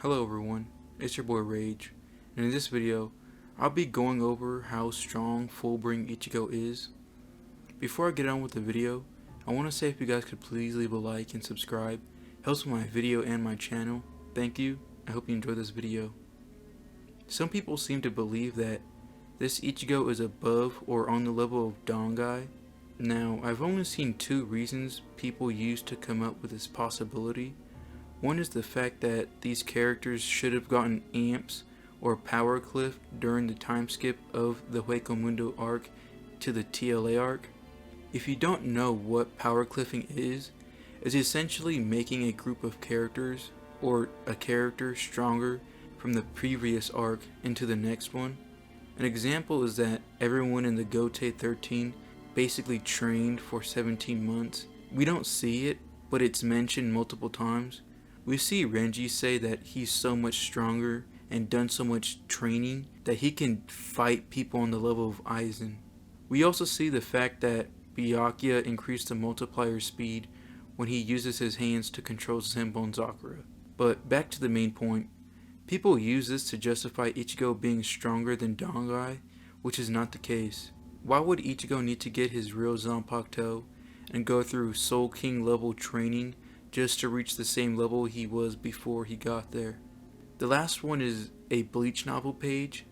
Hello everyone, it's your boy Rage, and in this video, I'll be going over how strong Fullbring Ichigo is. Before I get on with the video, I want to say if you guys could please leave a like and subscribe. Helps with my video and my channel. Thank you, I hope you enjoy this video. Some people seem to believe that this Ichigo is above or on the level of Dangai. Now, I've only seen two reasons people use to come up with this possibility. One is the fact that these characters should have gotten amps or power cliff during the time skip of the Hueco Mundo arc to the TLA arc. If you don't know what power cliffing is, it's essentially making a group of characters or a character stronger from the previous arc into the next one. An example is that everyone in the Gote 13 basically trained for 17 months. We don't see it, but it's mentioned multiple times. We see Renji say that he's so much stronger and done so much training that he can fight people on the level of Aizen. We also see the fact that Byakuya increased the multiplier speed when he uses his hands to control Senbon Sakura. But back to the main point, people use this to justify Ichigo being stronger than Dangai, which is not the case. Why would Ichigo need to get his real Zanpakuto and go through Soul King level training just to reach the same level he was before he got there? The last one is a Bleach novel page.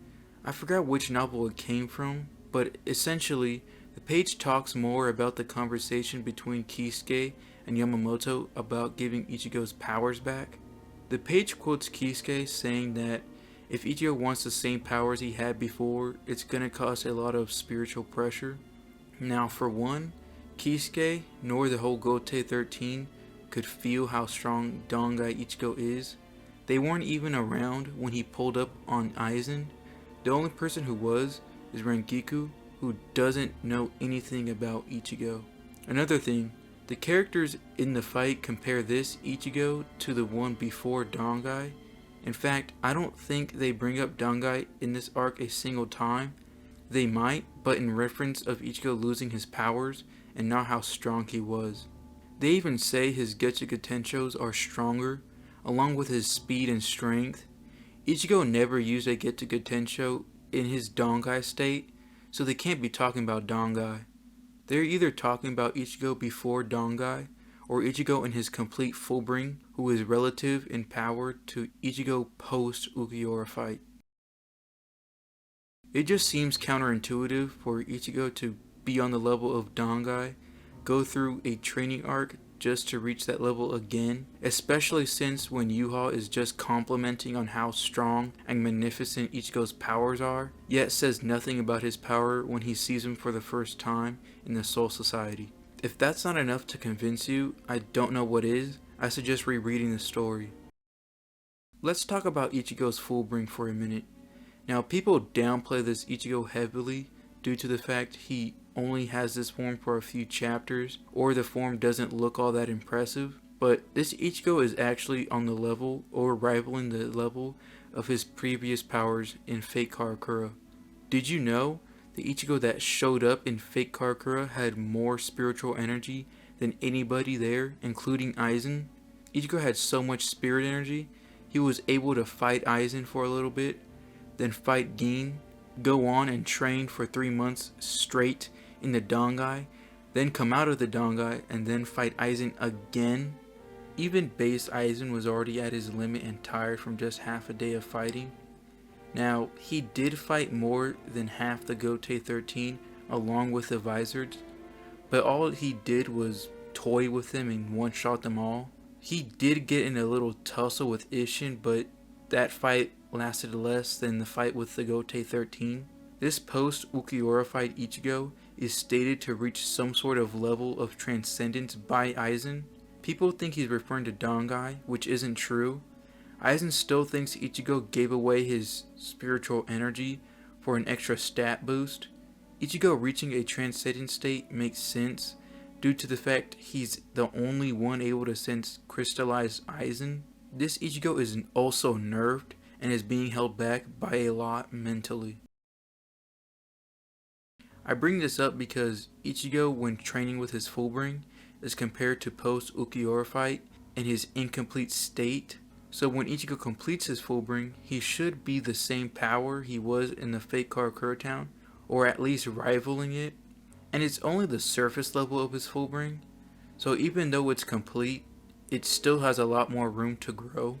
I forgot which novel it came from, but essentially the page talks more about the conversation between Kisuke and Yamamoto about giving Ichigo's powers back. The page quotes Kisuke saying that if Ichigo wants the same powers he had before, it's gonna cause a lot of spiritual pressure. Now for one, Kisuke nor the whole Gote 13 could feel how strong Dangai Ichigo is. They weren't even around when he pulled up on Aizen. The only person who was is Renkiku, who doesn't know anything about Ichigo. Another thing, the characters in the fight compare this Ichigo to the one before Dangai. In fact, I don't think they bring up Dangai in this arc a single time. They might, but in reference of Ichigo losing his powers and not how strong he was. They even say his Getsuga Tenshos are stronger, along with his speed and strength. Ichigo never used a Getsuga Tensho in his Dangai state, so they can't be talking about Dangai. They're either talking about Ichigo before Dangai, or Ichigo in his complete Fullbring, who is relative in power to Ichigo post Ukiura fight. It just seems counterintuitive for Ichigo to be on the level of Dangai, go through a training arc just to reach that level again, especially since when Yuha is just complimenting on how strong and magnificent Ichigo's powers are, yet says nothing about his power when he sees him for the first time in the Soul Society. If that's not enough to convince you, I don't know what is. I suggest rereading the story. Let's talk about Ichigo's Fullbring for a minute. Now, people downplay this Ichigo heavily due to the fact he only has this form for a few chapters, or the form doesn't look all that impressive, but this Ichigo is actually on the level, or rivaling the level, of his previous powers in Fate Karakura. Did you know the Ichigo that showed up in Fate Karakura had more spiritual energy than anybody there, including Aizen? Ichigo had so much spirit energy, he was able to fight Aizen for a little bit, then fight Gin, go on and train for 3 months straight in the Dangai, then come out of the Dangai and then fight Aizen again. Even base Aizen was already at his limit and tired from just half a day of fighting. Now, he did fight more than half the Gote 13 along with the Vizards, but all he did was toy with them and one-shot them all. He did get in a little tussle with Isshin, but that fight lasted less than the fight with the Gote 13. This post-Ukiura fight Ichigo is stated to reach some sort of level of transcendence by Aizen. People think he's referring to Dangai, which isn't true. Aizen still thinks Ichigo gave away his spiritual energy for an extra stat boost. Ichigo reaching a transcendent state makes sense due to the fact he's the only one able to sense crystallized Aizen. This Ichigo is also nerfed and is being held back by a lot mentally. I bring this up because Ichigo, when training with his Fullbring, is compared to post Ukiura fight in his incomplete state. So when Ichigo completes his Fullbring, he should be the same power he was in the Fake Karakura Town, or at least rivaling it. And it's only the surface level of his Fullbring, so even though it's complete, it still has a lot more room to grow.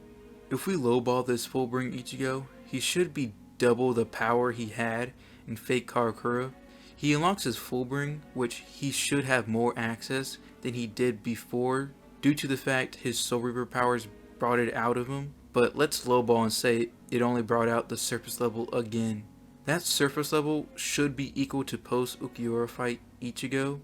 If we lowball this Fullbring Ichigo, he should be double the power he had in Fake Karakura. He unlocks his Fullbring, which he should have more access than he did before due to the fact his Soul Reaper powers brought it out of him, but let's lowball and say it only brought out the surface level again. That surface level should be equal to post Ukiura fight Ichigo.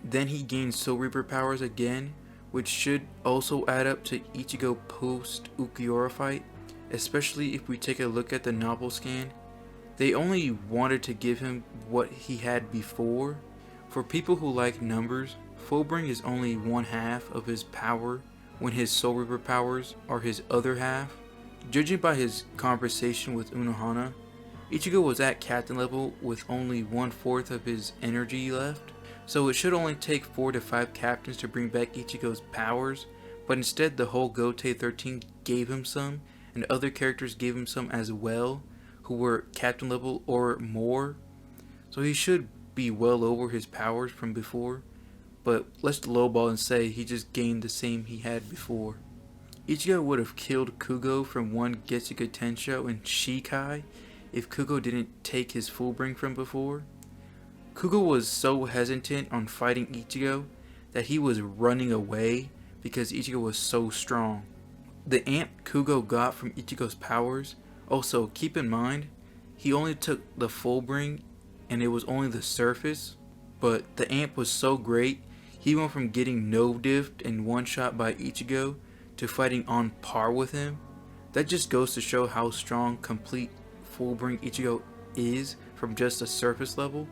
Then he gains Soul Reaper powers again, which should also add up to Ichigo post Ukiura fight, especially if we take a look at the novel scan. They only wanted to give him what he had before. For people who like numbers, Fullbring is only one half of his power when his Soul Reaper powers are his other half. Judging by his conversation with Unohana, Ichigo was at captain level with only 1/4 of his energy left, so it should only take 4 to 5 captains to bring back Ichigo's powers, but instead the whole Gotei 13 gave him some, and other characters gave him some as well, who were captain level or more, so he should be well over his powers from before. But let's lowball and say he just gained the same he had before. Ichigo would have killed Kugo from one Getsuga Tensho and Shikai if Kugo didn't take his Fullbring from before. Kugo was so hesitant on fighting Ichigo that he was running away because Ichigo was so strong. The amp Kugo got from Ichigo's powers, also keep in mind, he only took the Fullbring and it was only the surface, but the amp was so great, he went from getting no-diffed and one-shot by Ichigo to fighting on par with him. That just goes to show how strong complete Fullbring Ichigo is from just a surface level.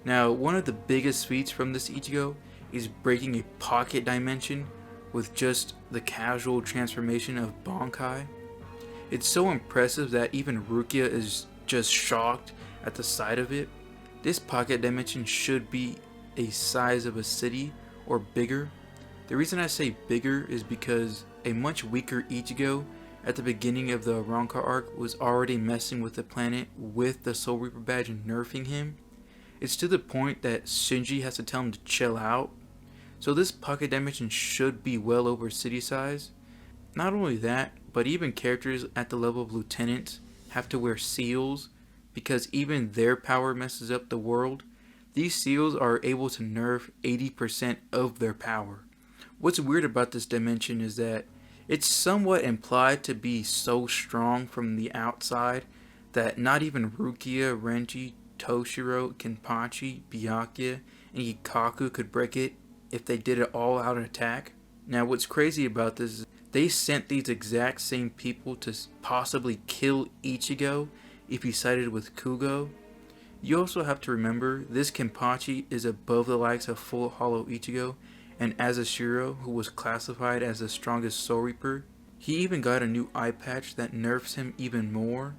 Now, one of the biggest feats from this Ichigo is breaking a pocket dimension with just the casual transformation of Bankai. It's so impressive that even Rukia is just shocked at the sight of it. This pocket dimension should be a size of a city or bigger. The reason I say bigger is because a much weaker Ichigo at the beginning of the Arrancar arc was already messing with the planet with the Soul Reaper badge and nerfing him. It's to the point that Shinji has to tell him to chill out. So this pocket dimension should be well over city size. Not only that, but even characters at the level of lieutenants have to wear seals because even their power messes up the world. These seals are able to nerf 80% of their power. What's weird about this dimension is that it's somewhat implied to be so strong from the outside that not even Rukia, Renji, Toshiro, Kenpachi, Byakuya, and Ikaku could break it if they did it all out attack. Now what's crazy about this is they sent these exact same people to possibly kill Ichigo if he sided with Kugo. You also have to remember this Kenpachi is above the likes of Full Hollow Ichigo and Azashiro, who was classified as the strongest Soul Reaper. He even got a new eye patch that nerfs him even more.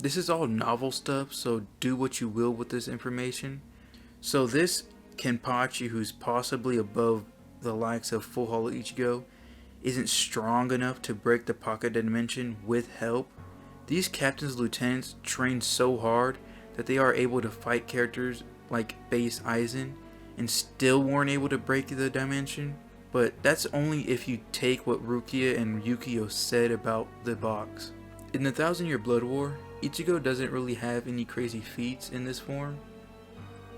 This is all novel stuff, so do what you will with this information. So this Kenpachi, who's possibly above the likes of Full Hollow Ichigo, isn't strong enough to break the pocket dimension with help. These captains and lieutenants train so hard that they are able to fight characters like Base Aizen and still weren't able to break the dimension. But that's only if you take what Rukia and Yukio said about the box. In the 1000-Year Blood War, Ichigo doesn't really have any crazy feats in this form.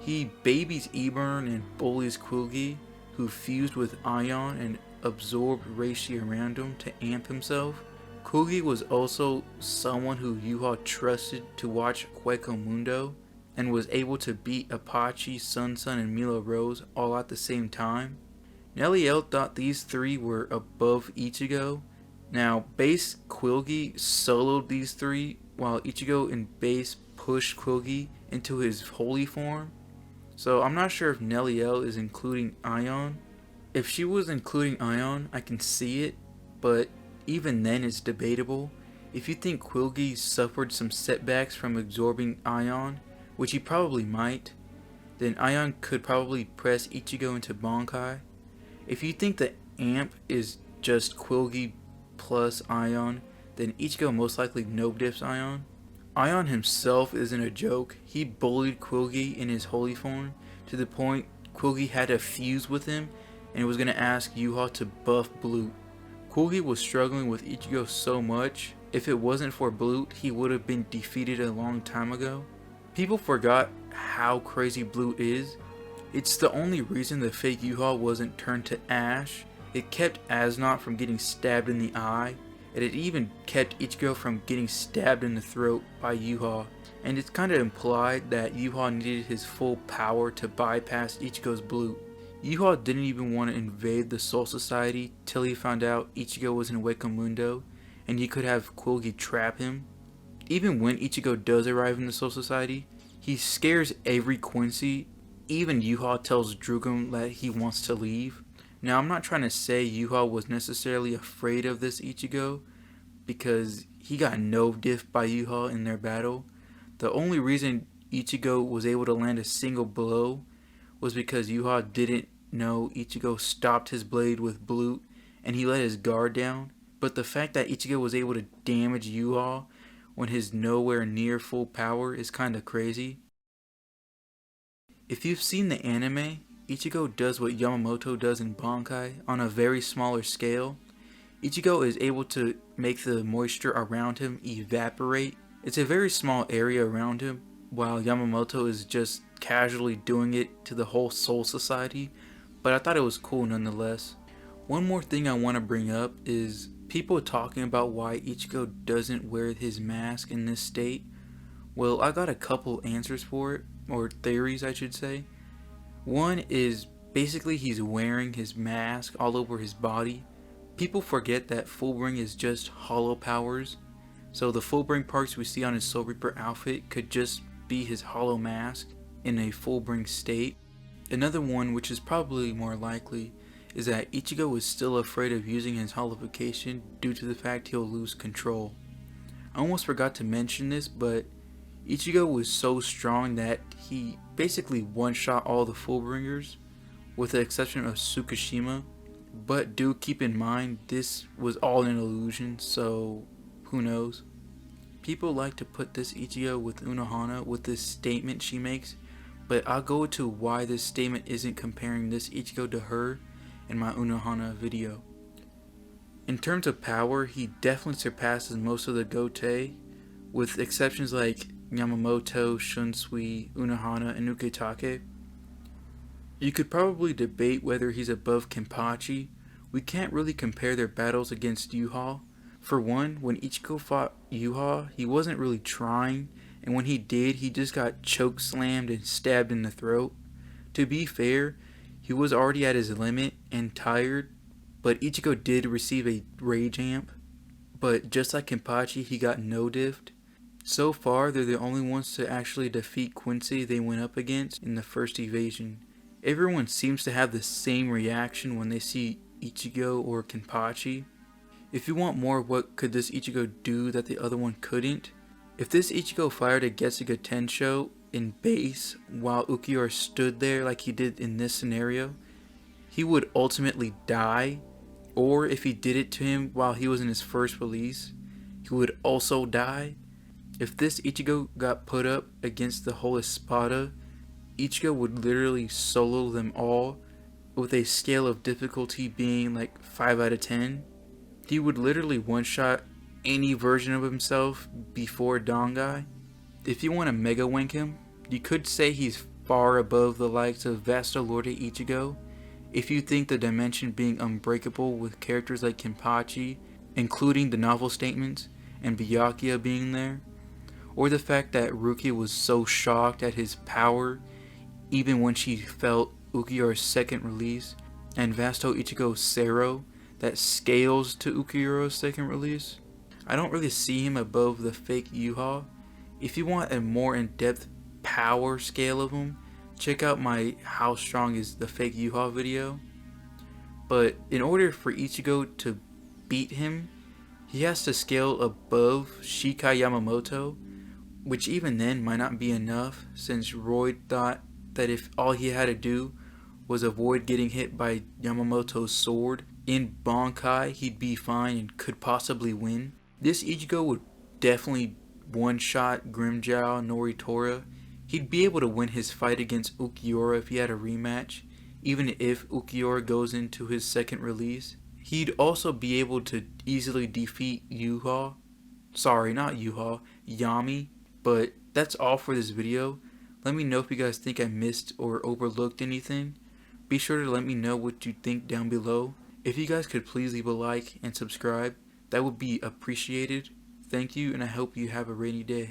He babies Eburn and bullies Quilgi, who fused with Ion and absorbed Reishi around him to amp himself. Quilgi was also someone who Yuha trusted to watch Hueco Mundo and was able to beat Apache, Sun, and Mila Rose all at the same time. Nelliel thought these three were above Ichigo. Now, Base Quilgi soloed these three while Ichigo and Base pushed Quilgi into his holy form. So I'm not sure if Nelliel is including Ion. If she was including Ion, I can see it, but even then it's debatable. If you think Quilgi suffered some setbacks from absorbing Ion, which he probably might, then Ion could probably press Ichigo into Bankai. If you think the amp is just Quilgi plus Ion, then Ichigo most likely no diffs Ion. Ion himself isn't a joke. He bullied Quilgi in his holy form to the point Quilgi had to fuse with him and was going to ask Yuha to buff Blute. Quilgi was struggling with Ichigo so much, if it wasn't for Blute, he would have been defeated a long time ago. People forgot how crazy Blute is. It's the only reason the fake Yuha wasn't turned to ash. It kept Asnot from getting stabbed in the eye, and it even kept Ichigo from getting stabbed in the throat by Yuha. And it's kind of implied that Yuha needed his full power to bypass Ichigo's Blute. Yuha didn't even want to invade the Soul Society till he found out Ichigo was in Wakamundo and he could have Quilgi trap him. Even when Ichigo does arrive in the Soul Society, he scares every Quincy. Even Yuha tells Drugum that he wants to leave. Now, I'm not trying to say Yuha was necessarily afraid of this Ichigo, because he got no diff by Yuha in their battle. The only reason Ichigo was able to land a single blow was because Yuha didn't know Ichigo stopped his blade with Blute and he let his guard down. But the fact that Ichigo was able to damage Yuha when he's nowhere near full power is kinda crazy. If you've seen the anime, Ichigo does what Yamamoto does in Bankai on a very smaller scale. Ichigo is able to make the moisture around him evaporate. It's a very small area around him, while Yamamoto is just casually doing it to the whole Soul Society, but I thought it was cool nonetheless. One more thing I want to bring up is people talking about why Ichigo doesn't wear his mask in this state. Well, I got a couple answers for it, or theories I should say. One is basically he's wearing his mask all over his body. People forget that Fullbring is just hollow powers, so the Fullbring parts we see on his Soul Reaper outfit could just be his hollow mask in a Fullbring state. Another one, which is probably more likely, is that Ichigo is still afraid of using his holification due to the fact he'll lose control. I almost forgot to mention this, but Ichigo was so strong that he basically one-shot all the Fullbringers, with the exception of Tsukishima. But do keep in mind, this was all an illusion, so who knows. People like to put this Ichigo with Unohana with this statement she makes, but I'll go to why this statement isn't comparing this Ichigo to her in my Unohana video. In terms of power, he definitely surpasses most of the Gote, with exceptions like Yamamoto, Shunsui, Unohana, and Ukitake. You could probably debate whether he's above Kenpachi. We can't really compare their battles against Yuha. For one, when Ichigo fought Yuha, he wasn't really trying, and when he did, he just got choke slammed and stabbed in the throat. To be fair, he was already at his limit and tired, but Ichigo did receive a rage amp. But just like Kenpachi, he got no diffed. So far, they're the only ones to actually defeat Quincy they went up against in the first evasion. Everyone seems to have the same reaction when they see Ichigo or Kenpachi. If you want more of what could this Ichigo do that the other one couldn't, if this Ichigo fired a Getsuga Tensho in base while Ukiura stood there like he did in this scenario, he would ultimately die, or if he did it to him while he was in his first release, he would also die. If this Ichigo got put up against the whole Espada, Ichigo would literally solo them all, with a scale of difficulty being like 5 out of 10. He would literally one-shot any version of himself before Dangai. If you want to mega wank him, you could say he's far above the likes of Vastalorde Ichigo. If you think the dimension being unbreakable with characters like Kenpachi, including the novel statements, and Byakuya being there, or the fact that Rukia was so shocked at his power even when she felt Ukiura's second release, and Vasto Ichigo's Sero that scales to Ukiura's second release. I don't really see him above the fake Yuha. If you want a more in-depth power scale of him, check out my How Strong is the Fake Yuha video. But in order for Ichigo to beat him, he has to scale above Shikai Yamamoto, which even then might not be enough, since Roy thought that if all he had to do was avoid getting hit by Yamamoto's sword, in Bankai he'd be fine and could possibly win. This Ichigo would definitely one-shot Grimmjow Noritora. He'd be able to win his fight against Ukiura if he had a rematch, even if Ukiura goes into his second release. He'd also be able to easily defeat Yuha. Sorry, not Yuha, Yami. But that's all for this video. Let me know if you guys think I missed or overlooked anything. Be sure to let me know what you think down below. If you guys could please leave a like and subscribe, that would be appreciated. Thank you, and I hope you have a rainy day.